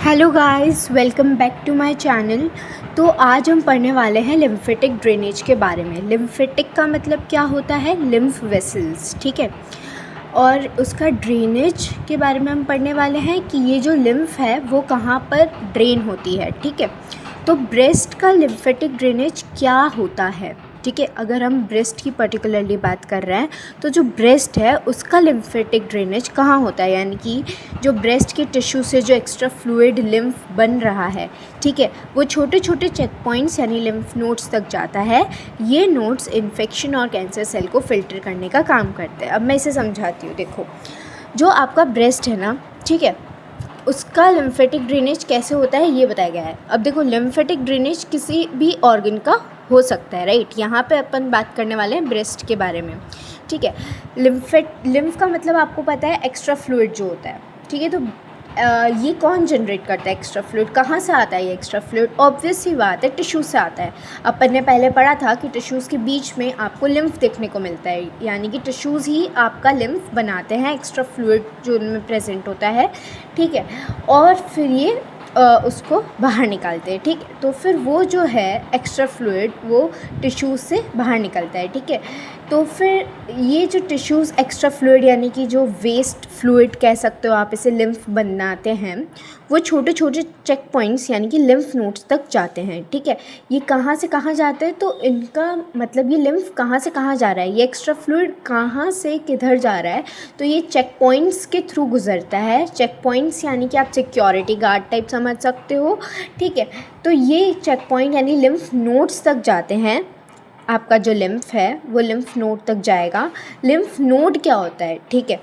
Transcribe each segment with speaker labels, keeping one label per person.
Speaker 1: Hello guys, welcome back to my channel. तो आज हम पढ़ने वाले हैं लिम्फेटिक ड्रेनेज के बारे में। लिम्फेटिक का मतलब क्या होता है? लिम्फ वेसल्स, ठीक है। और उसका ड्रेनेज के बारे में हम पढ़ने वाले हैं कि ये जो लिम्फ है वो कहाँ पर ड्रेन होती है, ठीक है। तो ब्रेस्ट का लिम्फेटिक ड्रेनेज क्या होता है, ठीक है। अगर हम ब्रेस्ट की पर्टिकुलरली बात कर रहे हैं तो जो ब्रेस्ट है उसका लिम्फेटिक ड्रेनेज कहाँ होता है, यानी कि जो ब्रेस्ट के टिश्यू से जो एक्स्ट्रा फ्लूइड लिम्फ बन रहा है, ठीक है, वो छोटे छोटे चेक पॉइंट्स यानी लिम्फ नोड्स तक जाता है। ये नोड्स इन्फेक्शन और कैंसर सेल को फिल्टर करने का काम करते हैं। अब मैं इसे समझाती हूँ। देखो, जो आपका ब्रेस्ट है ना, ठीक है, उसका लिम्फेटिक ड्रेनेज कैसे होता है ये बताया गया है। अब देखो, लिम्फेटिक ड्रेनेज किसी भी ऑर्गन का हो सकता है, राइट। यहाँ पे अपन बात करने वाले हैं ब्रेस्ट के बारे में, ठीक है। लिम्फ का मतलब आपको पता है एक्स्ट्रा फ्लूइड जो होता है, ठीक है। तो ये कौन जनरेट करता है एक्स्ट्रा फ्लूइड? कहाँ से आता है ये एक्स्ट्रा फ्लूइड? ऑब्वियस सी बात है, टिश्यू से आता है। अपन ने पहले पढ़ा था कि टिश्यूज़ के बीच में आपको लिम्फ देखने को मिलता है, यानी कि टिश्यूज़ ही आपका लिम्फ बनाते हैं, एक्स्ट्रा फ्लूइड जो उनमें प्रेजेंट होता है, ठीक है। और फिर ये उसको बाहर निकालते हैं, ठीक है। तो फिर वो जो है एक्स्ट्रा फ्लूइड वो टिश्यूज़ से बाहर निकलता है, ठीक है। तो फिर ये जो टिश्यूज़ एक्स्ट्रा फ्लूइड यानी कि जो वेस्ट फ्लूइड कह सकते हो आप, इसे लिम्फ बनाते हैं, वो छोटे छोटे चेक पॉइंट्स यानी कि लिम्फ नोड्स तक जाते हैं, ठीक है। ये कहाँ से कहाँ जाते हैं? तो इनका मतलब ये लिम्फ कहाँ से कहाँ जा रहा है, ये एक्स्ट्रा फ्लूइड कहाँ से किधर जा रहा है, तो ये चेक पॉइंट्स के थ्रू गुजरता है। चेक पॉइंट्स यानी कि आप सिक्योरिटी गार्ड टाइप समझ सकते हो, ठीक है। तो ये चेक पॉइंट यानी लिम्फ नोड्स तक जाते हैं। आपका जो लिम्फ है वो लिम्फ नोड तक जाएगा। लिम्फ नोड क्या होता है, ठीक है।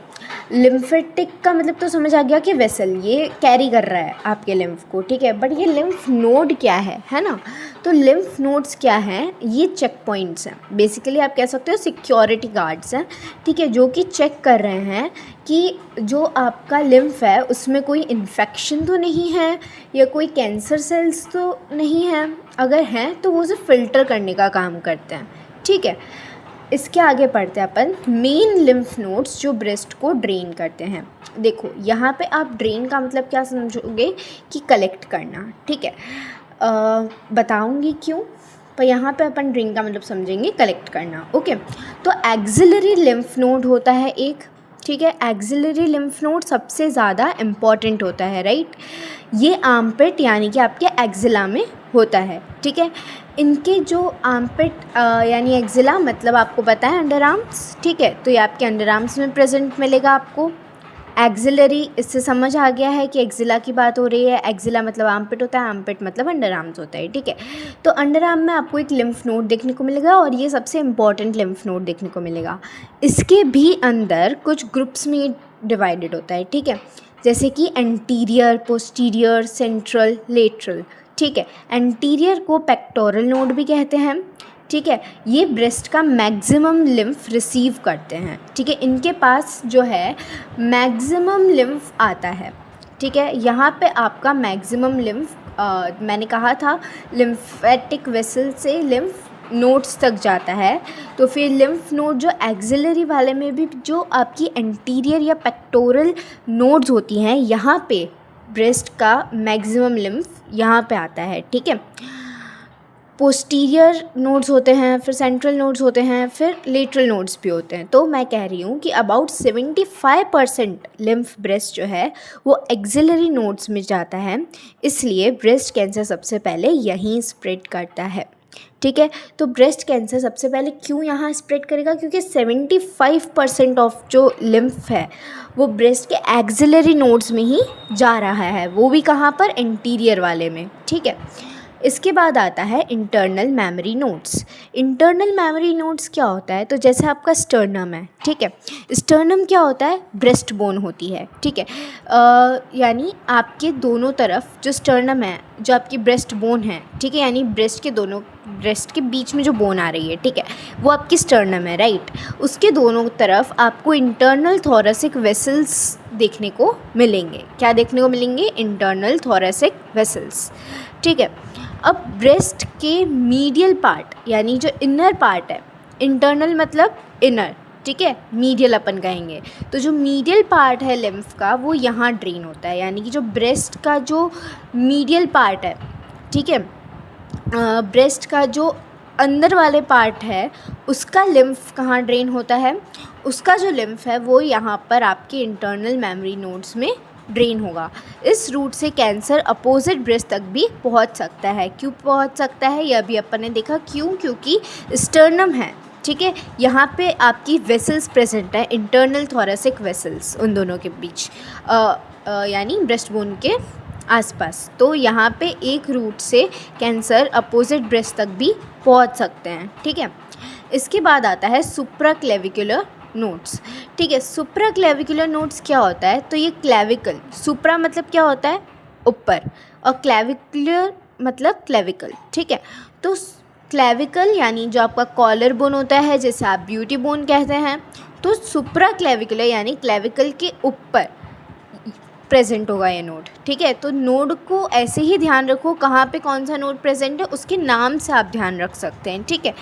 Speaker 1: लिम्फेटिक का मतलब तो समझ आ गया कि वेसल ये कैरी कर रहा है आपके लिम्फ को, ठीक है। बट ये लिम्फ नोड क्या है ना। तो लिम्फ नोड्स क्या हैं? ये चेक पॉइंट्स हैं, बेसिकली आप कह सकते हो सिक्योरिटी गार्ड्स हैं, ठीक है, जो कि चेक कर रहे हैं कि जो आपका लिम्फ है उसमें कोई इन्फेक्शन तो नहीं है या कोई कैंसर सेल्स तो नहीं है। अगर हैं तो वो उसे फ़िल्टर करने का काम करते हैं, ठीक है। इसके आगे पढ़ते हैं अपन मेन लिम्फ नोड्स जो ब्रेस्ट को ड्रेन करते हैं। देखो, यहाँ पे आप ड्रेन का मतलब क्या समझोगे कि कलेक्ट करना, ठीक है। बताऊँगी क्यों, पर यहाँ पे अपन ड्रेन का मतलब समझेंगे कलेक्ट करना, ओके। तो एक्सिलरी लिम्फ नोड होता है एक, ठीक है। एक्सिलरी लिम्फ नोड सबसे ज़्यादा इम्पॉर्टेंट होता है, राइट। ये आर्मपिट यानी कि आपके एक्सिला में होता है, ठीक है। इनके जो आर्मपिट यानी एक्सिला मतलब आपको पता है अंडर आर्म्स, ठीक है। तो ये आपके अंडर आर्म्स में प्रेजेंट मिलेगा आपको। एक्सिलरी, इससे समझ आ गया है कि एक्सिला की बात हो रही है। एक्सिला मतलब आर्मपिट होता है, आर्मपिट मतलब अंडर आर्म्स होता है, ठीक है। तो अंडर आर्म में आपको एक लिम्फ नोड देखने को मिलेगा और ये सबसे इम्पॉर्टेंट लिम्फ नोड देखने को मिलेगा। इसके भी अंदर कुछ ग्रुप्स में डिवाइडेड होता है, ठीक है, जैसे कि एंटीरियर, पोस्टीरियर, सेंट्रल, लेटरल, ठीक है। एंटीरियर को पेक्टोरल नोड भी कहते हैं, ठीक है। ये ब्रेस्ट का मैक्सिमम लिम्फ रिसीव करते हैं, ठीक है। इनके पास जो है मैक्सिमम लिम्फ आता है, ठीक है। यहाँ पे आपका मैक्सिमम लिम्फ मैंने कहा था लिम्फेटिक वेसल से लिम्फ नोड्स तक जाता है। तो फिर लिम्फ नोड जो एक्सिलरी वाले में भी जो आपकी एंटीरियर या पेक्टोरल नोड्स होती हैं, यहाँ पे ब्रेस्ट का मैक्सिमम लिम्फ यहाँ पे आता है, ठीक है। पोस्टीरियर नोड्स होते हैं, फिर सेंट्रल नोड्स होते हैं, फिर लेटरल नोड्स भी होते हैं। तो मैं कह रही हूँ कि अबाउट 75% लिम्फ ब्रेस्ट जो है वो एक्सिलरी नोड्स में जाता है, इसलिए ब्रेस्ट कैंसर सबसे पहले यहीं स्प्रेड करता है, ठीक है। तो ब्रेस्ट कैंसर सबसे पहले क्यों यहाँ स्प्रेड करेगा? क्योंकि 75% ऑफ जो लिम्फ है वो ब्रेस्ट के एक्सिलरी नोड्स में ही जा रहा है, वो भी कहाँ पर? एंटीरियर वाले में, ठीक है। इसके बाद आता है internal memory nodes. Internal memory nodes क्या होता है? तो जैसे आपका स्टर्नम है, ठीक है। स्टर्नम क्या होता है? ब्रेस्ट बोन होती है, ठीक है। यानी आपके दोनों तरफ जो स्टर्नम है, जो आपकी ब्रेस्ट बोन है, ठीक है, यानी ब्रेस्ट के बीच में जो बोन आ रही है, ठीक है, वो आपकी स्टर्नम है, राइट। उसके दोनों तरफ आपको इंटरनल थोरेसिक वेसल्स देखने को मिलेंगे। क्या देखने को मिलेंगे? इंटरनल थोरेसिक वेसल्स, ठीक है। अब ब्रेस्ट के मीडियल पार्ट यानी जो इनर पार्ट है, इंटरनल मतलब इनर, ठीक है, मीडियल अपन कहेंगे। तो जो मीडियल पार्ट है लिम्फ का वो यहाँ ड्रेन होता है, यानी कि जो ब्रेस्ट का जो मीडियल पार्ट है, ठीक है, ब्रेस्ट का जो अंदर वाले पार्ट है उसका लिम्फ कहाँ ड्रेन होता है, उसका जो लिम्फ है वो यहाँ पर आपके इंटरनल मेमोरी नोड्स में ड्रेन होगा। इस रूट से कैंसर अपोजिट ब्रेस्ट तक भी पहुँच सकता है। क्यों पहुँच सकता है यह भी अपन ने देखा, क्यों, क्योंकि स्टर्नम है, ठीक है, यहाँ पे आपकी वेसल्स प्रेजेंट है, इंटरनल थोरेसिक वेसल्स उन दोनों के बीच, यानी ब्रेस्ट बोन के आसपास। तो यहाँ पे एक रूट से कैंसर अपोजिट ब्रेस्ट तक भी पहुँच सकते हैं, ठीक है। इसके बाद आता है सुप्राक्लेविकुलर नोड्स, ठीक है। सुप्राक्लेविकुलर नोड्स क्या होता है, तो ये क्लेविकल, सुप्रा मतलब क्या होता है ऊपर, और क्लेविकुलर मतलब क्लेविकल, ठीक है। तो क्लेविकल यानी जो आपका कॉलर बोन होता है, जैसे आप ब्यूटी बोन कहते हैं, तो सुप्राक्लेविकुलर यानी क्लेविकल के ऊपर प्रेजेंट होगा ये नोड, ठीक है। तो नोड को ऐसे ही ध्यान रखो, कहाँ पे कौन सा नोड प्रेजेंट है उसके नाम से आप ध्यान रख सकते हैं, ठीक है।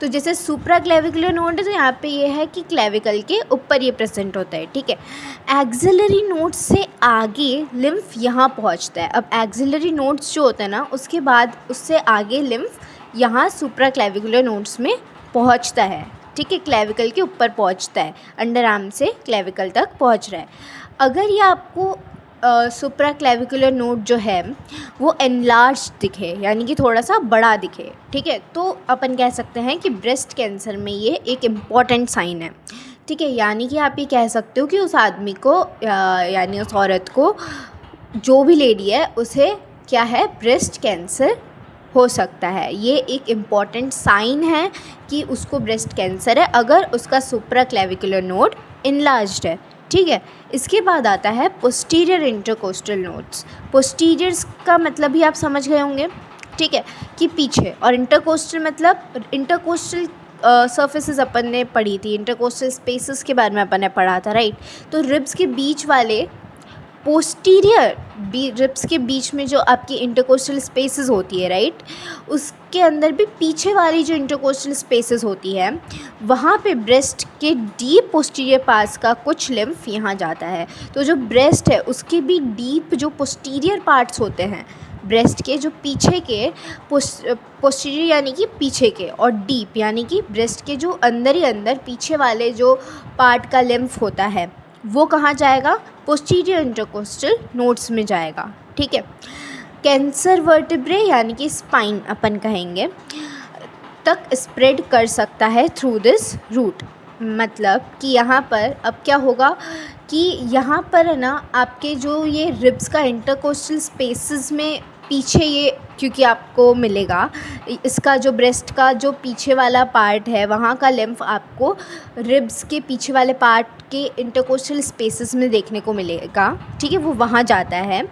Speaker 1: तो जैसे सुप्राक्लेविकुलर नोड है तो यहाँ पे ये है कि क्लेविकल के ऊपर ये प्रेजेंट होता है, ठीक है। एक्सिलरी नोड से आगे लिम्फ यहाँ पहुँचता है। अब एक्सिलरी नोड्स जो होता है ना, उसके बाद उससे आगे लिम्फ यहाँ सुप्राक्लेविकुलर नोड्स में पहुँचता है, ठीक है, क्लेविकल के ऊपर पहुँचता है, अंडर आर्म से क्लेविकल तक पहुँच रहा है। अगर ये आपको सुप्राक्लेविकुलर नोड जो है वो एनलार्ज दिखे, यानी कि थोड़ा सा बड़ा दिखे, ठीक है, तो अपन कह सकते हैं कि ब्रेस्ट कैंसर में ये एक इम्पॉर्टेंट साइन है, ठीक है। यानी कि आप ये कह सकते हो कि उस आदमी को यानी उस औरत को, जो भी लेडी है, उसे क्या है, ब्रेस्ट कैंसर हो सकता है। ये एक इम्पॉर्टेंट साइन है कि उसको ब्रेस्ट कैंसर है अगर उसका सुप्राक्लेविकुलर नोड इनलार्ज्ड है, ठीक है। इसके बाद आता है पोस्टीरियर इंटरकोस्टल नोड्स। पोस्टीरियर्स का मतलब भी आप समझ गए होंगे, ठीक है, कि पीछे, और इंटरकोस्टल मतलब इंटरकोस्टल सर्फेसेस अपन ने पढ़ी थी, इंटरकोस्टल स्पेसेस के बारे में अपन ने पढ़ा था, राइट। तो रिब्स के बीच वाले पोस्टीरियर रिब्स के बीच में जो आपकी इंटरकोस्टल स्पेसेस होती है, राइट, उसके अंदर भी पीछे वाली जो इंटरकोस्टल स्पेसेस होती है वहाँ पे ब्रेस्ट के डीप पोस्टीरियर पार्ट्स का कुछ लिम्फ यहाँ जाता है। तो जो ब्रेस्ट है उसके भी डीप जो पोस्टीरियर पार्ट्स होते हैं, ब्रेस्ट के जो पीछे के पोस्टीरियर यानी कि पीछे के, और डीप यानी कि ब्रेस्ट के जो अंदर ही अंदर पीछे वाले जो पार्ट का लिम्फ होता है वो कहाँ जाएगा, पोस्टीरियर इंटरकोस्टल नोड्स में जाएगा, ठीक है। कैंसर वर्टिब्रे यानी कि स्पाइन अपन कहेंगे तक स्प्रेड कर सकता है थ्रू दिस रूट। मतलब कि यहाँ पर अब क्या होगा कि यहाँ पर है ना आपके जो ये रिब्स का इंटरकोस्टल स्पेसेस में पीछे ये, क्योंकि आपको मिलेगा इसका जो ब्रेस्ट का जो पीछे वाला पार्ट है वहाँ का लिम्फ आपको रिब्स के पीछे वाले पार्ट के इंटरकोस्टल स्पेसेस में देखने को मिलेगा, ठीक है, वो वहाँ जाता है,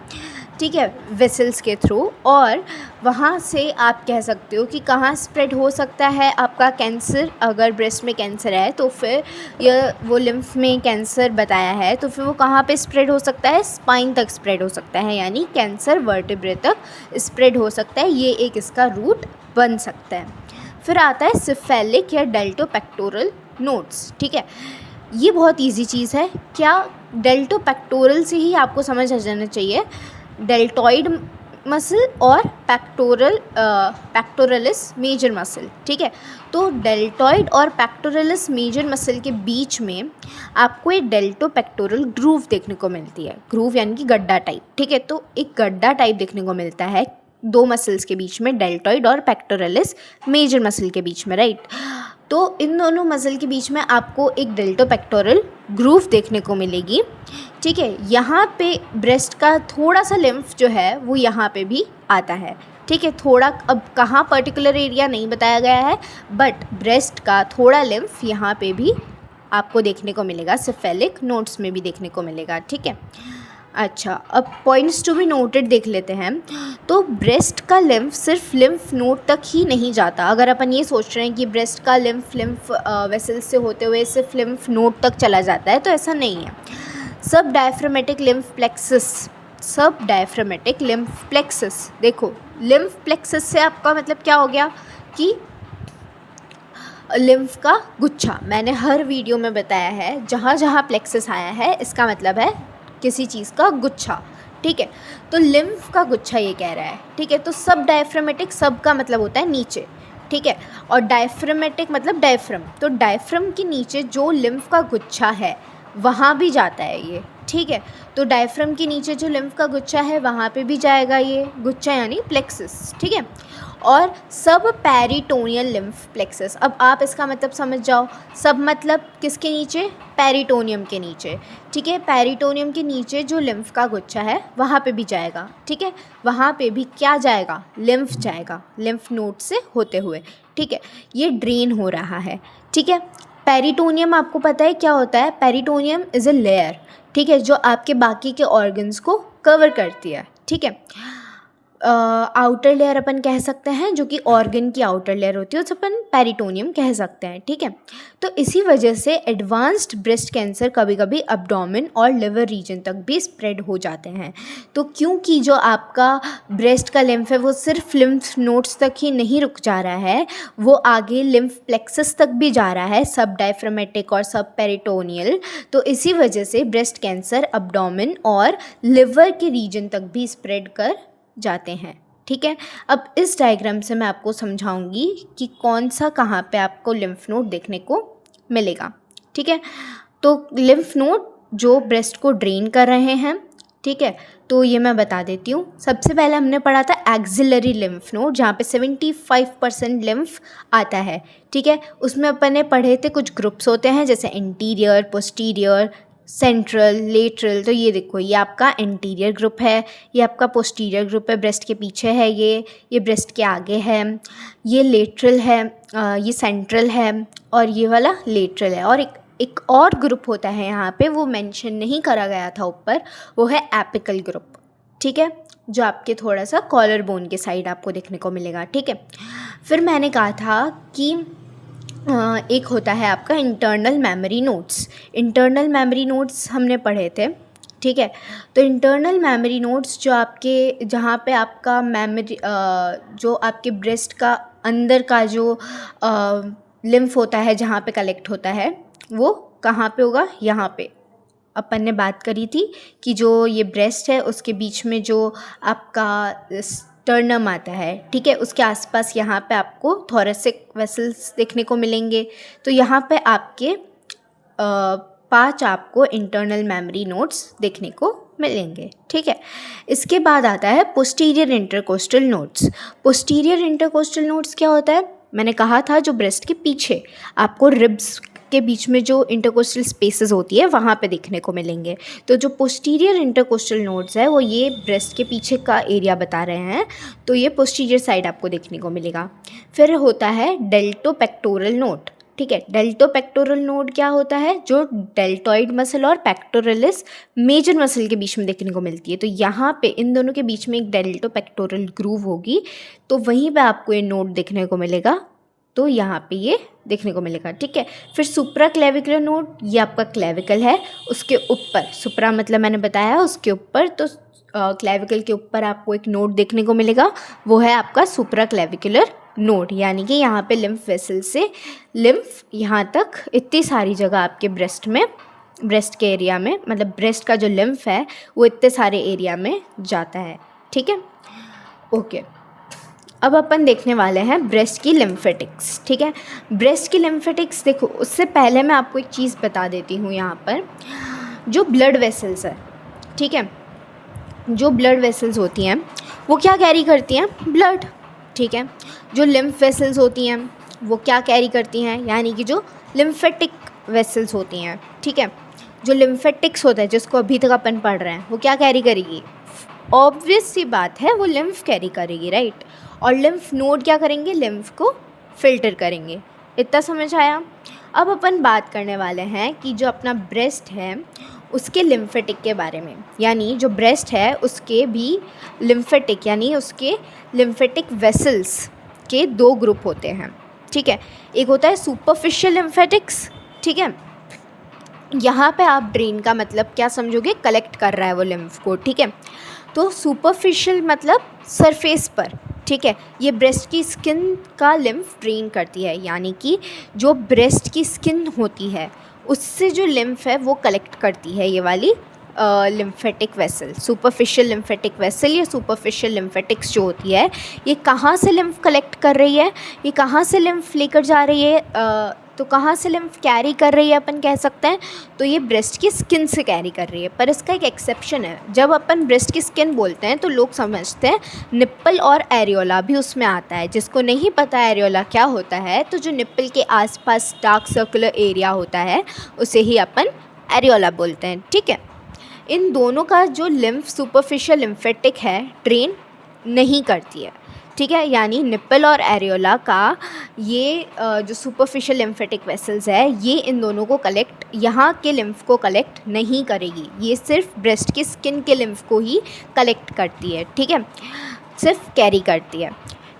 Speaker 1: ठीक है, वेसल्स के थ्रू, और वहाँ से आप कह सकते हो कि कहाँ स्प्रेड हो सकता है आपका कैंसर। अगर ब्रेस्ट में कैंसर है तो फिर यह वो लिम्फ में कैंसर बताया है तो फिर वो कहाँ पे स्प्रेड हो सकता है, स्पाइन तक स्प्रेड हो सकता है, यानी कैंसर वर्टिब्रे तक स्प्रेड हो सकता है। ये एक इसका रूट बन सकता है। फिर आता है सिफेलिक या डेल्टोपेक्टोरल नोड्स, ठीक है, ये बहुत ईजी चीज़ है। क्या, डेल्टोपेक्टोरल से ही आपको समझ आ जाना चाहिए, डेल्टॉइड मसल और पैक्टोरलिस मेजर मसल, ठीक है। तो डेल्टॉइड और पैक्टोरलिस मेजर मसल के बीच में आपको एक डेल्टोपेक्टोरल ग्रूव देखने को मिलती है। ग्रूव यानी कि गड्ढा टाइप, ठीक है, तो एक गड्ढा टाइप देखने को मिलता है दो मसल्स के बीच में, डेल्टॉइड और पैक्टोरलिस मेजर मसल के बीच में, राइट। तो इन दोनों मसल के बीच में आपको एक डेल्टोपेक्टोरल ग्रूव देखने को मिलेगी, ठीक है। यहाँ पे ब्रेस्ट का थोड़ा सा लिम्फ जो है वो यहाँ पे भी आता है, ठीक है, थोड़ा, अब कहाँ पर्टिकुलर एरिया नहीं बताया गया है, बट ब्रेस्ट का थोड़ा लिम्फ यहाँ पे भी आपको देखने को मिलेगा, सिफेलिक नोड्स में भी देखने को मिलेगा, ठीक है। अच्छा, अब पॉइंट्स टू बी नोटेड देख लेते हैं। तो ब्रेस्ट का लिम्फ सिर्फ लिम्फ नोड तक ही नहीं जाता। अगर अपन ये सोच रहे हैं कि ब्रेस्ट का लिम्फ वेसल्स से होते हुए सिर्फ लिम्फ नोड तक चला जाता है, तो ऐसा नहीं है। सब डायफ्रामेटिक लिम्फ प्लेक्सस, देखो लिम्फ प्लेक्सस से आपका मतलब क्या हो गया कि लिम्फ का गुच्छा, मैंने हर वीडियो में बताया है, जहाँ जहाँ प्लेक्सस आया है इसका मतलब है किसी चीज़ का गुच्छा, ठीक है। तो लिम्फ का गुच्छा ये कह रहा है, ठीक है। तो सब डायफ्रामेटिक, सब का मतलब होता है नीचे, ठीक है। और डायफ्रामेटिक मतलब डायफ्राम, तो डायफ्राम के नीचे जो लिम्फ का गुच्छा है वहाँ भी जाता है ये, ठीक है। तो डायफ्राम के नीचे जो लिम्फ का गुच्छा है वहाँ पे भी जाएगा ये गुच्छा, यानी प्लेक्सस, ठीक है। और सब पेरिटोनियल लिम्फ प्लेक्सस, अब आप इसका मतलब समझ जाओ, सब मतलब किसके नीचे, पेरिटोनियम के नीचे, ठीक है। पेरिटोनियम के नीचे जो लिम्फ का गुच्छा है वहाँ पे भी जाएगा, ठीक है। वहाँ पे भी क्या जाएगा, लिम्फ जाएगा, लिम्फ नोड से होते हुए, ठीक है। ये ड्रेन हो रहा है, ठीक है। पेरिटोनियम आपको पता है क्या होता है, पेरिटोनियम इज़ अ लेयर, ठीक है, जो आपके बाकी के ऑर्गन्स को कवर करती है, ठीक है। आउटर लेयर अपन कह सकते हैं, जो कि ऑर्गन की आउटर लेयर होती है, उसे अपन पेरिटोनियम कह सकते हैं, ठीक है। तो इसी वजह से एडवांस्ड ब्रेस्ट कैंसर कभी कभी अब्डोमेन और लिवर रीजन तक भी स्प्रेड हो जाते हैं। तो क्योंकि जो आपका ब्रेस्ट का लिम्फ है वो सिर्फ लिम्फ नोड्स तक ही नहीं रुक जा रहा है, वो आगे लिम्फ प्लेक्सस तक भी जा रहा है, सब डायफ्रामेटिक और सब पेरिटोनियल। तो इसी वजह से ब्रेस्ट कैंसर अब्डोमेन और लिवर के रीजन तक भी स्प्रेड कर जाते हैं, ठीक है। अब इस डायग्राम से मैं आपको समझाऊंगी कि कौन सा कहाँ पे आपको लिम्फ नोड देखने को मिलेगा, ठीक है। तो लिम्फ नोड जो ब्रेस्ट को ड्रेन कर रहे हैं, ठीक है, तो ये मैं बता देती हूँ। सबसे पहले हमने पढ़ा था एक्सिलरी लिम्फ नोड, जहाँ पे 75% लिम्फ आता है, ठीक है। उसमें अपन ने पढ़े थे कुछ ग्रुप्स होते हैं, जैसे इंटीरियर, पोस्टीरियर, सेंट्रल, लेटरल। तो ये देखो, ये आपका एंटीरियर ग्रुप है, ये आपका पोस्टीरियर ग्रुप है, ब्रेस्ट के पीछे है, ये ब्रेस्ट के आगे है, ये लेटरल है, ये सेंट्रल है, और ये वाला लेटरल है। और एक और ग्रुप होता है यहाँ पे, वो मेंशन नहीं करा गया था ऊपर, वो है एपिकल ग्रुप, ठीक है, जो आपके थोड़ा सा कॉलर बोन के साइड आपको देखने को मिलेगा, ठीक है। फिर मैंने कहा था कि एक होता है आपका internal memory nodes. Internal memory nodes हमने पढ़े थे, ठीक है। तो इंटरनल मेमोरी नोड्स जो आपके, जहाँ पे आपका मेमोरी, जो आपके ब्रेस्ट का अंदर का जो लिम्फ होता है, जहाँ पे कलेक्ट होता है, वो कहाँ पे होगा, यहाँ पे। अपन ने बात करी थी कि जो ये ब्रेस्ट है उसके बीच में जो आपका स्टर्नम आता है, ठीक है, उसके आसपास यहाँ पे आपको थोरेसिक वेसल्स देखने को मिलेंगे। तो यहाँ पे आपके 5 आपको इंटरनल मेमोरी नोड्स देखने को मिलेंगे, ठीक है। इसके बाद आता है posterior intercostal nodes. Posterior intercostal nodes क्या होता है, मैंने कहा था जो ब्रेस्ट के पीछे आपको रिब्स के बीच में जो इंटरकोस्टल स्पेसेस होती है वहाँ पे देखने को मिलेंगे। तो जो पोस्टीरियर इंटरकोस्टल नोड्स है वो ये ब्रेस्ट के पीछे का एरिया बता रहे हैं, तो ये पोस्टीरियर साइड आपको देखने को मिलेगा। फिर होता है डेल्टोपेक्टोरल नोड, ठीक है। डेल्टोपेक्टोरल नोड क्या होता है, जो डेल्टॉइड मसल और पेक्टोरलिस मेजर मसल के बीच में देखने को मिलती है। तो यहाँ पे इन दोनों के बीच में एक डेल्टोपेक्टोरल ग्रूव होगी, तो वहीं पे आपको ये नोड देखने को मिलेगा, तो यहाँ पे ये देखने को मिलेगा, ठीक है। फिर सुप्रा क्लेविकुलर नोड, ये आपका क्लेविकल है, उसके ऊपर, सुप्रा मतलब मैंने बताया उसके ऊपर, तो क्लेविकल के ऊपर आपको एक नोड देखने को मिलेगा, वो है आपका सुप्रा क्लेविकुलर नोड। यानी कि यहाँ पे लिम्फ वेसल से लिम्फ यहाँ तक इतनी सारी जगह आपके ब्रेस्ट में, ब्रेस्ट के एरिया में, मतलब ब्रेस्ट का जो लिम्फ है वो इतने सारे एरिया में जाता है, ठीक है, ओके। अब अपन देखने वाले हैं ब्रेस्ट की लिम्फेटिक्स, ठीक है। ब्रेस्ट की लिम्फेटिक्स देखो, उससे पहले मैं आपको एक चीज़ बता देती हूँ। यहाँ पर जो ब्लड वेसल्स है, ठीक है, जो ब्लड वेसल्स होती हैं वो क्या कैरी करती हैं, ब्लड, ठीक है। जो लिम्फ वेसल्स होती हैं वो क्या कैरी करती हैं, यानी कि जो लिम्फेटिक वेसल्स होती हैं, ठीक है। जो लिम्फेटिक्स होता है जिसको अभी तक अपन पढ़ रहे हैं, वो क्या कैरी करेगी, ऑब्वियस सी बात है, वो लिम्फ कैरी करेगी, राइट। और लिम्फ नोड क्या करेंगे, लिम्फ को फिल्टर करेंगे। इतना समझ आया। अब अपन बात करने वाले हैं कि जो अपना ब्रेस्ट है उसके लिम्फेटिक के बारे में, यानी जो ब्रेस्ट है उसके भी लिम्फेटिक, यानी उसके लिम्फेटिक वेसल्स के 2 ग्रुप होते हैं, ठीक है। एक होता है सुपरफिशियल लिम्फेटिक्स, ठीक है, यहाँ पे आप ड्रेन का मतलब क्या समझोगे, कलेक्ट कर रहा है वो लिम्फ को, ठीक है। तो सुपरफिशियल मतलब सरफेस पर, ठीक है। ये ब्रेस्ट की स्किन का लिम्फ ड्रेन करती है, यानी कि जो ब्रेस्ट की स्किन होती है उससे जो लिम्फ है वो कलेक्ट करती है ये वाली lymphatic vessel, superficial lymphatic vessel या सुपरफिशियल लिम्फेटिक्स जो होती है। ये कहाँ से लिम्फ कलेक्ट कर रही है, ये कहाँ से लिम्फ लेकर जा रही है, तो कहाँ से लिम्फ कैरी कर रही है अपन कह सकते हैं, तो ये ब्रेस्ट की स्किन से कैरी कर रही है। पर इसका एक एक्सेप्शन है, जब अपन ब्रेस्ट की स्किन बोलते हैं तो लोग समझते हैं निप्पल और एरियोला भी उसमें आता है। जिसको नहीं पता एरियोला क्या होता है, तो जो निप्पल के आसपास डार्क सर्कुलर एरिया होता है उसे ही अपन एरियोला बोलते हैं, ठीक है। इन दोनों का जो लिम्फ सुपरफिशियल लिम्फेटिक है ड्रेन नहीं करती है, ठीक है। यानी निप्पल और एरियोला का ये जो सुपरफिशियल लिम्फेटिक वेसल्स है ये इन दोनों को कलेक्ट, यहाँ के लिम्फ को कलेक्ट नहीं करेगी, ये सिर्फ ब्रेस्ट की स्किन के लिम्फ को ही कलेक्ट करती है, ठीक है, सिर्फ कैरी करती है।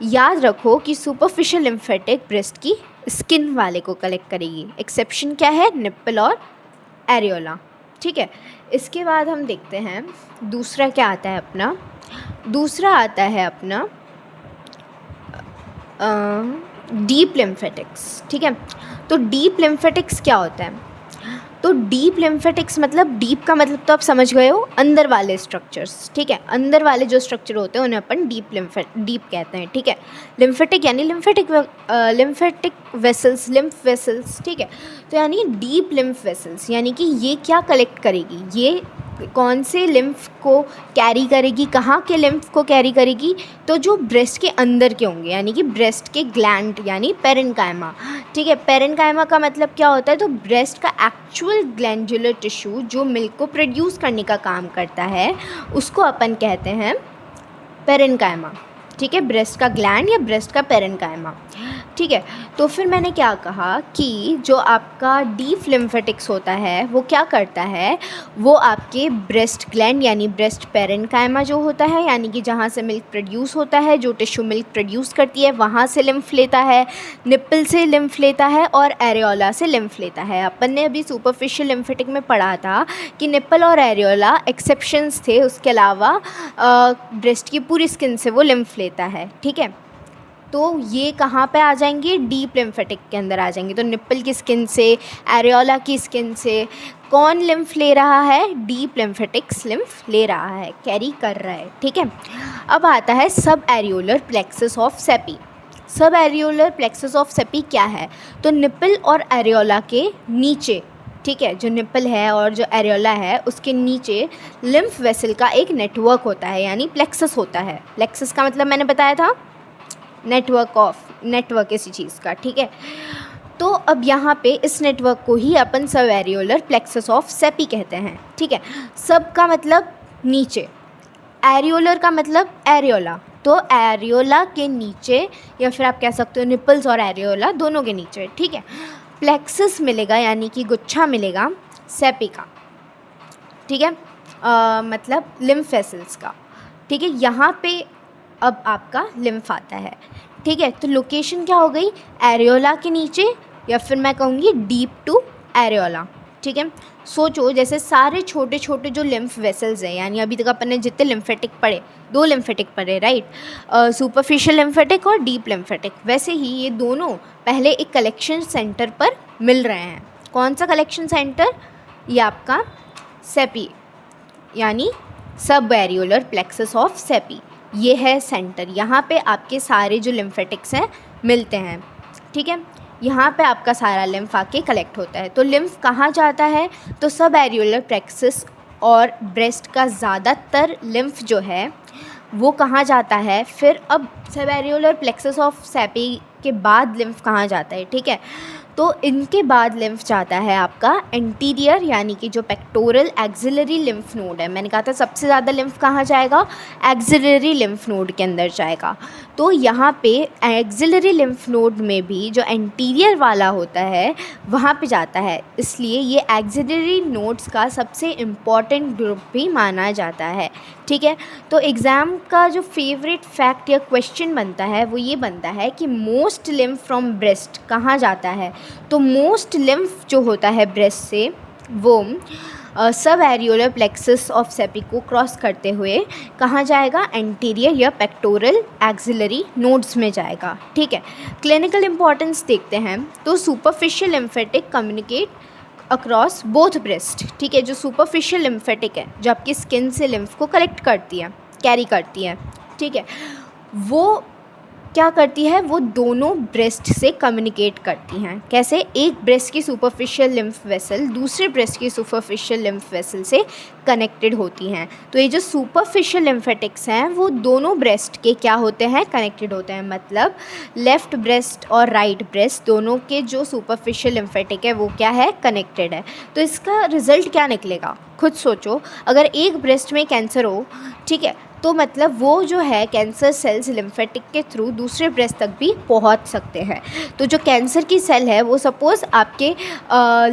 Speaker 1: याद रखो कि सुपरफिशियल लिम्फेटिक ब्रेस्ट की स्किन वाले को कलेक्ट करेगी। एक्सेप्शन क्या है, निप्पल और एरियोला, ठीक है। इसके बाद हम देखते हैं दूसरा क्या आता है अपना, दूसरा आता है अपना डीप लिम्फेटिक्स, ठीक है। तो डीप लिम्फेटिक्स क्या होता है, तो डीप लिम्फेटिक्स मतलब डीप का मतलब तो आप समझ गए हो, अंदर वाले स्ट्रक्चर्स, ठीक है। अंदर वाले जो स्ट्रक्चर होते हैं उन्हें अपन डीप कहते हैं, ठीक है। लिम्फेटिक यानी लिम्फेटिक वेसल्स, लिम्फ वेसल्स, ठीक है। तो यानी डीप लिम्फ वेसल्स यानी कि ये क्या कलेक्ट करेगी, ये कौन से लिम्फ को कैरी करेगी, कहाँ के लिम्फ को कैरी करेगी, तो जो ब्रेस्ट के अंदर के होंगे, यानी कि ब्रेस्ट के ग्लैंड यानी पेरेन्काइमा, ठीक है। पेरेन्काइमा का मतलब क्या होता है, तो ब्रेस्ट का एक्चुअल ग्लैंडुलर टिश्यू जो मिल्क को प्रोड्यूस करने का काम करता है उसको अपन कहते हैं पेरेन्काइमा, ठीक है। ब्रेस्ट का ग्लैंड या ब्रेस्ट का पेरेन्काइमा, ठीक है। तो फिर मैंने क्या कहा कि जो आपका डीप लिम्फेटिक्स होता है वो क्या करता है, वो आपके ब्रेस्ट ग्लैंड यानी ब्रेस्ट पेरेन्काइमा जो होता है, यानी कि जहाँ से मिल्क प्रोड्यूस होता है, जो टिश्यू मिल्क प्रोड्यूस करती है वहाँ से लिम्फ लेता है, निप्पल से लिम्फ लेता है और एरियोला से लिम्फ लेता है। अपन ने अभी सुपरफिशियल लिम्फेटिक में पढ़ा था कि निप्पल और एरियोला एक्सेप्शंस थे, उसके अलावा ब्रेस्ट की पूरी स्किन से वो लिम्फ लेता है, ठीक है। तो ये कहाँ पे आ जाएंगे, डीप लिम्फेटिक के अंदर आ जाएंगे। तो निप्पल की स्किन से, एरियोला की स्किन से कौन लिम्फ ले रहा है, डीप लिम्फेटिक्स लिम्फ ले रहा है, कैरी कर रहा है, ठीक है। अब आता है सब एरियोलर प्लेक्सस ऑफ सेपी। सब एरियोलर प्लेक्सस ऑफ सेपी क्या है, तो निप्पल और एरियोला के नीचे, ठीक है, जो निप्पल है और जो एरियोला है उसके नीचे लिम्फ वेसल का एक नेटवर्क होता है, यानी प्लेक्सस होता है। प्लेक्सस का मतलब मैंने बताया था नेटवर्क किसी चीज़ का, ठीक है। तो अब यहाँ पे इस नेटवर्क को ही अपन सब एरियोलर प्लेक्सस ऑफ सेपी कहते हैं, ठीक है। सब का मतलब नीचे, एरियोलर का मतलब एरियोला, तो एरियोला के नीचे या फिर आप कह सकते हो निप्पल्स और एरियोला दोनों के नीचे, ठीक है। प्लेक्सस मिलेगा यानी कि गुच्छा मिलेगा सेपी का, ठीक है, मतलब लिम्फ वेसल्स का, ठीक है। यहाँ पे अब आपका लिम्फ आता है, ठीक है। तो लोकेशन क्या हो गई, एरियोला के नीचे या फिर मैं कहूँगी डीप टू एरियोला, ठीक है। सोचो जैसे सारे छोटे छोटे जो लिम्फ वेसल्स हैं, यानी अभी तक अपन ने जितने लिम्फेटिक पढ़े, 2 लिम्फेटिक पढ़े, राइट, सुपरफिशियल लिम्फेटिक और डीप लिम्फेटिक, वैसे ही ये दोनों पहले एक कलेक्शन सेंटर पर मिल रहे हैं। कौन सा कलेक्शन सेंटर, ये आपका सेपी यानी सब एरियोलर प्लेक्सस ऑफ सेपी, ये है सेंटर। यहाँ पे आपके सारे जो लिम्फेटिक्स हैं मिलते हैं, ठीक है। यहाँ पे आपका सारा लिम्फ आके कलेक्ट होता है। तो लिम्फ कहाँ जाता है, तो सब एरियोलर प्लेक्सस और ब्रेस्ट का ज़्यादातर लिम्फ जो है वो कहाँ जाता है, फिर अब सब एरियोलर प्लेक्सस ऑफ सेपी के बाद लिम्फ कहाँ जाता है, ठीक है। तो इनके बाद लिम्फ जाता है आपका एंटीरियर यानी कि जो पेक्टोरल एक्सिलरी लिम्फ नोड है। मैंने कहा था सबसे ज़्यादा लिम्फ कहाँ जाएगा, एक्सिलरी लिम्फ नोड के अंदर जाएगा। तो यहाँ पे एक्सिलरी लिम्फ नोड में भी जो एंटीरियर वाला होता है वहाँ पे जाता है, इसलिए ये एक्सिलरी नोड्स का सबसे इम्पॉर्टेंट ग्रुप भी माना जाता है, ठीक है। तो एग्ज़ाम का जो फेवरेट फैक्ट या क्वेश्चन बनता है वो ये बनता है कि मोस्ट लिम्फ फ्रॉम ब्रेस्ट कहाँ जाता है। तो मोस्ट लिम्फ जो होता है ब्रेस्ट से वो सब एरियोलर प्लेक्सस ऑफ सेपी को क्रॉस करते हुए कहाँ जाएगा, एंटीरियर या पेक्टोरल एक्सिलरी नोड्स में जाएगा। ठीक है, क्लिनिकल इंपॉर्टेंस देखते हैं तो superficial lymphatic communicate across both breast. ठीक है, जो सुपरफिशियल लिम्फेटिक है, जो आपकी स्किन से लिम्फ को कलेक्ट करती है, कैरी करती है, ठीक है, वो क्या करती है, वो दोनों ब्रेस्ट से कम्युनिकेट करती हैं। कैसे, एक ब्रेस्ट की सुपरफिशियल लिम्फ वेसल दूसरे ब्रेस्ट की सुपरफिशियल लिम्फ वेसल से कनेक्टेड होती हैं। तो ये जो सुपरफिशियल लिम्फेटिक्स हैं वो दोनों ब्रेस्ट के क्या होते हैं, कनेक्टेड होते हैं। मतलब लेफ़्ट ब्रेस्ट और राइट ब्रेस्ट दोनों के जो सुपरफिशियल लिम्फेटिक है वो क्या है, कनेक्टेड है। तो इसका रिज़ल्ट क्या निकलेगा, खुद सोचो। अगर एक ब्रेस्ट में कैंसर हो, ठीक है, तो मतलब वो जो है कैंसर सेल्स लिम्फेटिक के थ्रू दूसरे ब्रेस्ट तक भी पहुंच सकते हैं। तो जो कैंसर की सेल है वो सपोज़ आपके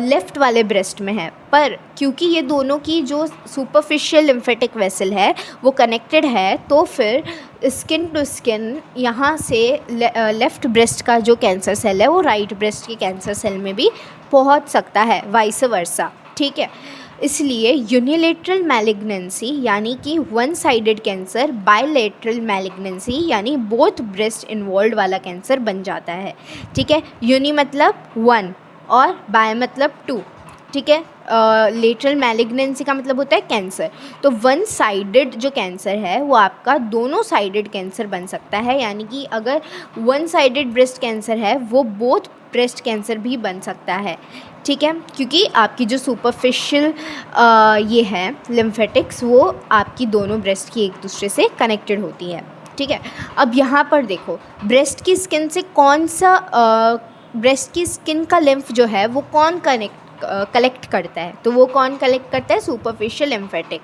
Speaker 1: लेफ़्ट वाले ब्रेस्ट में है, पर क्योंकि ये दोनों की जो सुपरफिशियल लिम्फेटिक वेसल है वो कनेक्टेड है, तो फिर स्किन टू स्किन यहाँ से लेफ़्ट ब्रेस्ट का जो कैंसर सेल है वो राइट ब्रेस्ट के कैंसर सेल में भी पहुँच सकता है, वाइस वर्सा। ठीक है, इसलिए यूनिलेटरल मैलिग्नेंसी यानी कि one sided cancer bilateral malignancy यानी बोथ ब्रेस्ट इन्वॉल्व वाला कैंसर बन जाता है। ठीक है, यूनि मतलब वन और बाय मतलब टू। ठीक है, लेटरल मैलिग्नेंसी का मतलब होता है कैंसर। तो वन साइडेड जो कैंसर है वो आपका दोनों साइडेड कैंसर बन सकता है, यानी कि अगर वन साइडेड ब्रेस्ट कैंसर है वो बोथ ब्रेस्ट कैंसर भी बन सकता है। ठीक है, क्योंकि आपकी जो सुपरफिशियल ये है लिम्फेटिक्स वो आपकी दोनों ब्रेस्ट की एक दूसरे से कनेक्टेड होती है। ठीक है, अब यहाँ पर देखो ब्रेस्ट की स्किन से कौन सा ब्रेस्ट की स्किन का लिम्फ जो है वो कौन कलेक्ट करता है, तो वो कौन कलेक्ट करता है, सुपरफिशियल लिम्फेटिक।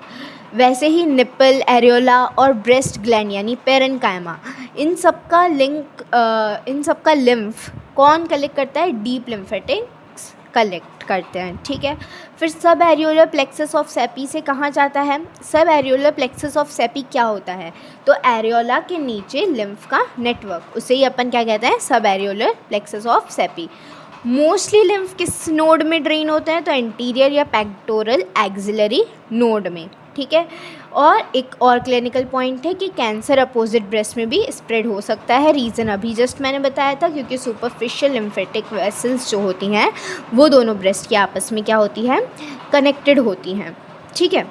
Speaker 1: वैसे ही निपल, एरियोला और ब्रेस्ट ग्लैंड यानी पेरेन्काइमा, इन सब का लिम्फ कौन कलेक्ट करता है, डीप लिम्फेटिक्स कलेक्ट करते हैं। ठीक है, फिर सब एरियोलर प्लेक्सस ऑफ सेपी से कहाँ जाता है, सब एरियोलर प्लेक्सस ऑफ सेपी क्या होता है, तो एरियोला के नीचे लिम्फ का नेटवर्क, उसे ही अपन क्या कहते हैं, सब areolar plexus of CP. Mostly lymph किस नोड में ड्रेन होते हैं, तो एंटीरियर या पेक्टोरल एक्सिलरी नोड में। ठीक है, और एक और क्लिनिकल पॉइंट है कि कैंसर अपोजिट ब्रेस्ट में भी स्प्रेड हो सकता है। रीज़न अभी जस्ट मैंने बताया था, क्योंकि सुपरफिशियल लिम्फेटिक वेसल्स जो होती हैं वो दोनों ब्रेस्ट के आपस में क्या होती हैं, कनेक्टेड होती हैं। ठीक है,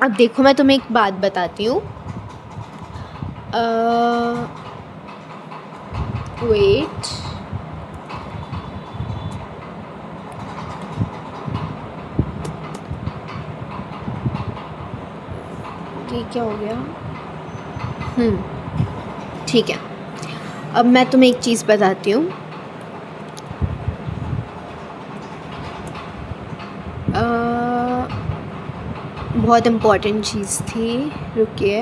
Speaker 1: अब देखो मैं तुम्हें एक बात बताती हूँ, वेट, ये क्या हो गया, ठीक है, अब मैं तुम्हें एक चीज़ बताती हूँ। बहुत इम्पॉर्टेंट चीज़ थी, रुकिए।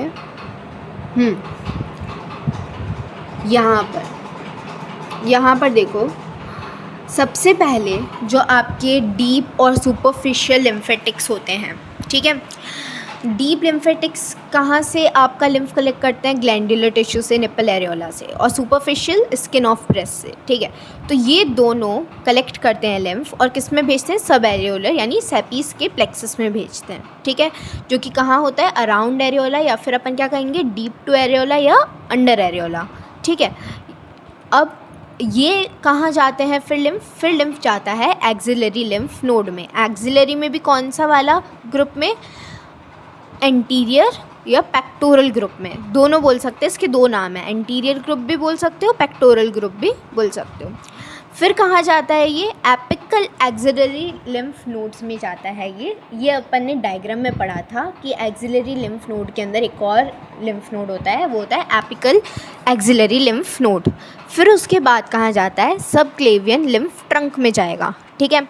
Speaker 1: यहाँ पर देखो, सबसे पहले जो आपके डीप और सुपरफिशियल लिम्फेटिक्स होते हैं, ठीक है, डीप लिम्फेटिक्स कहाँ से आपका लिम्फ कलेक्ट करते हैं, ग्लैंडुलर टिश्यू से, निपल एरियोला से, और सुपरफिशियल स्किन ऑफ ब्रेस्ट से। ठीक है, तो ये दोनों कलेक्ट करते हैं लिम्फ और किस में भेजते हैं, सब एरियोलर यानी सेपीस के प्लेक्सस में भेजते हैं। ठीक है, जो कि कहाँ होता है, अराउंड एरियोला, या फिर अपन क्या कहेंगे, डीप टू एरियोला या अंडर एरियोला। ठीक है, अब ये कहाँ जाते हैं, फिर लिम्फ जाता है एक्सिलरी लिम्फ नोड में। एक्सिलरी में भी कौन सा वाला ग्रुप में, एंटीरियर या पेक्टोरल ग्रुप में, दोनों बोल सकते हैं, इसके दो नाम हैं, एंटीरियर ग्रुप भी बोल सकते हो, पेक्टोरल ग्रुप भी बोल सकते हो। फिर कहाँ जाता है ये, एपिकल एक्सिलरी लिम्फ नोड्स में जाता है ये अपन ने डायग्राम में पढ़ा था कि एक्सिलरी लिम्फ नोड के अंदर एक और लिम्फ नोड होता है, वो होता है एपिकल एक्सिलरी लिम्फ नोड। फिर उसके बाद कहाँ जाता है, सब क्लेवियन लिम्फ ट्रंक में जाएगा। ठीक है,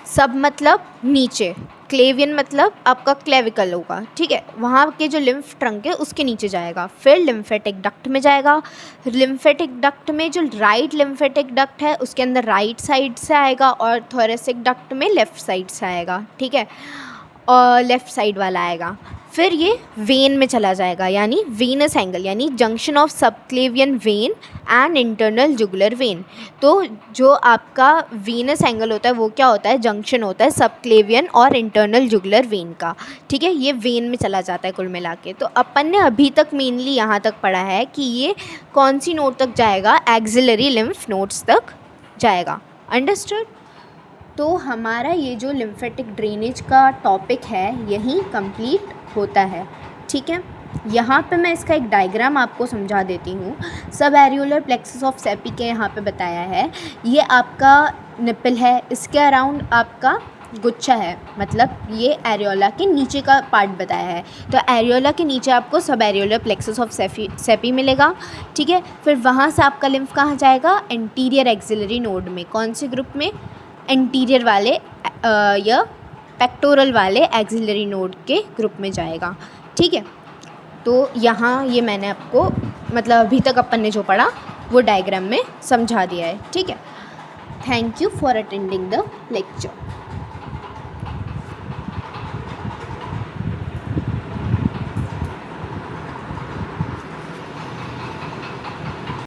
Speaker 1: सब मतलब नीचे, क्लेवियन मतलब आपका क्लेविकल होगा। ठीक है, वहाँ के जो लिम्फ ट्रंक है उसके नीचे जाएगा। फिर लिम्फेटिक डक्ट में जाएगा। लिम्फेटिक डक्ट में जो राइट लिम्फेटिक डक्ट है उसके अंदर राइट साइड से आएगा, और थोरेसिक डक्ट में लेफ़्ट साइड से आएगा। ठीक है, और लेफ़्ट साइड वाला आएगा। फिर ये वेन में चला जाएगा, यानी वीनस एंगल, यानी junction of subclavian vein and internal jugular vein. तो जो आपका वीनस एंगल होता है वो क्या होता है, जंक्शन होता है सबक्लेवियन और इंटरनल जुगुलर वेन का, ठीक है। ये वेन में चला जाता है कुल मिला के। तो अपन ने अभी तक मेनली यहाँ तक पढ़ा है कि ये कौन सी नोड तक जाएगा, एक्सिलरी लिम्फ नोड्स तक जाएगा। अंडरस्टूड। तो हमारा ये जो लिम्फेटिक ड्रेनेज का टॉपिक है यहीं कंप्लीट होता है, ठीक है। यहाँ पे मैं इसका एक डायग्राम आपको समझा देती हूँ। सब एरियोलर प्लेक्सस ऑफ सेपी के यहाँ पे बताया है, ये आपका निपल है, इसके अराउंड आपका गुच्छा है, मतलब ये एरियोला के नीचे का पार्ट बताया है। तो एरियोला के नीचे आपको सब एरियोलर प्लेक्सस ऑफ सेपी मिलेगा, ठीक है। फिर वहाँ से आपका लिम्फ कहाँ जाएगा, एंटीरियर एक्सिलरी नोड में। कौन से ग्रुप में, एंटीरियर वाले या पेक्टोरल वाले एक्सिलरी नोड के ग्रुप में जाएगा, ठीक है। तो यहाँ ये मैंने आपको मतलब अभी तक अपन ने जो पढ़ा वो डायग्राम में समझा दिया है, ठीक है। Thank you for attending the lecture.